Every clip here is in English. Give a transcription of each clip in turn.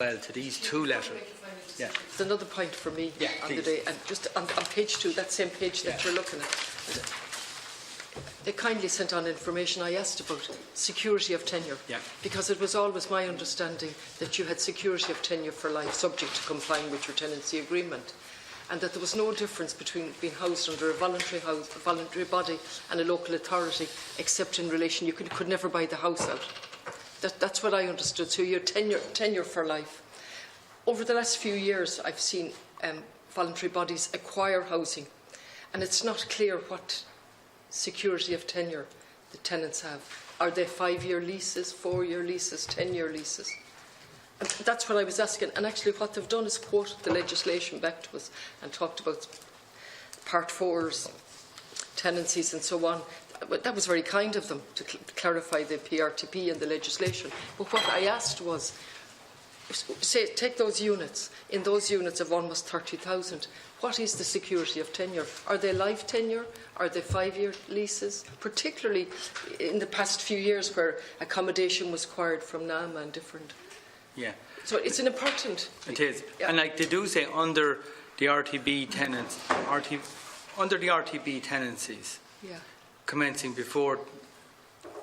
well to these two letters. Yeah. It's another point for me on the day, and just on page 2, that same page that you're looking at. They kindly sent on information I asked about security of tenure, because it was always my understanding that you had security of tenure for life, subject to complying with your tenancy agreement, and that there was no difference between being housed under a voluntary body and a local authority, except in relation you could never buy the house out. That's what I understood. So your tenure for life. Over the last few years, I've seen voluntary bodies acquire housing, and it's not clear what security of tenure the tenants have. Are they 5-year leases, 4-year leases, 10-year leases? And that's what I was asking. And actually what they've done is quoted the legislation back to us and talked about Part 4's tenancies and so on. That was very kind of them to clarify the PRTP and the legislation. But what I asked was, say, take those units. In those units of almost 30,000, what is the security of tenure? Are they life tenure? Are they 5-year leases? Particularly in the past few years where accommodation was acquired from NAMA and different. Yeah. So it's an important... It is. Yeah. And like they do say, under the RTB tenants, under the RTB tenancies, commencing before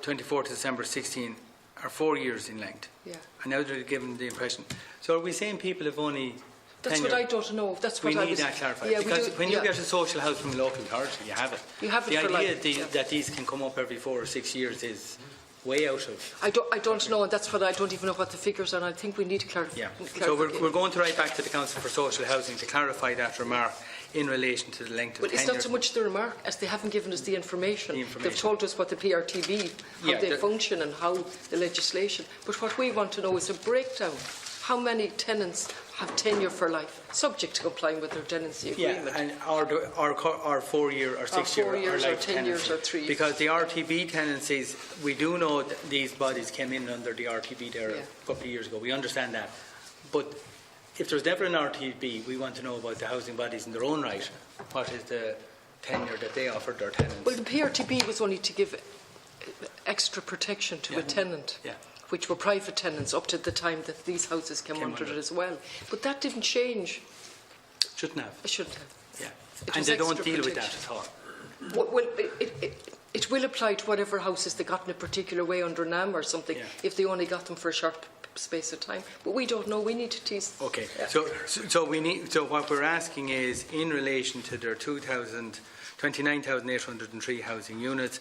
24th December 16 are 4 years in length. Yeah. And now they're given the impression. So are we saying people have only... That's what I don't know. That's what we need that clarified. Yeah, because when you get a social house from a local authority, you have it. You have it the for idea life. That these can come up every 4 or 6 years is way out of... I don't know, and that's what I don't even know what the figures are, and I think we need to clarify. Yeah. So we're going to write back to the Council for Social Housing to clarify that remark in relation to the length of tenure. But it's not so much the remark as they haven't given us the information. They've told us what the PRTB, how they function and how the legislation. But what we want to know is a breakdown. How many tenants have tenure for life, subject to complying with their tenancy agreement? Yeah, and our 4-year or 6-year or life 10 years or 3 years. Because the RTB tenancies, we do know that these bodies came in under the RTB there a couple of years ago. We understand that. But if there's never an RTB, we want to know about the housing bodies in their own right. What is the tenure that they offered their tenants? Well, the PRTB was only to give extra protection to a tenant. Yeah. Which were private tenants up to the time that these houses came under it as well. But that didn't change. Shouldn't have. It shouldn't have. Yeah. And they don't deal with that at all. Well, it will apply to whatever houses they got in a particular way under NAM or something, if they only got them for a short space of time. But we don't know. We need to tease. Okay. Yeah. So what we're asking is, in relation to their 29,803 housing units,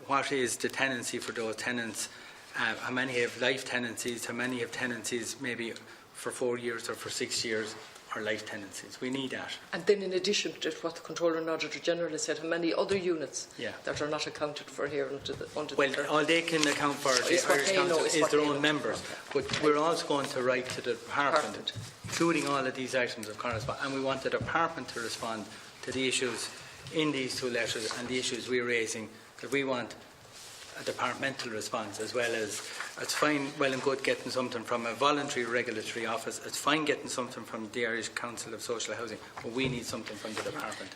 what is the tenancy for those tenants? How many have life tenancies? How many have tenancies maybe for 4 years or for 6 years or life tenancies? We need that. And then in addition to what the Controller and Auditor General has said, how many other units that are not accounted for here under all they can account for the Irish Council is their own members. But we're also going to write to the Department, including all of these items of correspondence, and we want the Department to respond to the issues in these 2 letters and the issues we're raising, that we want a departmental response, as well as it's fine, well and good getting something from a voluntary regulatory office, it's fine getting something from the Irish Council of Social Housing, but we need something from the department.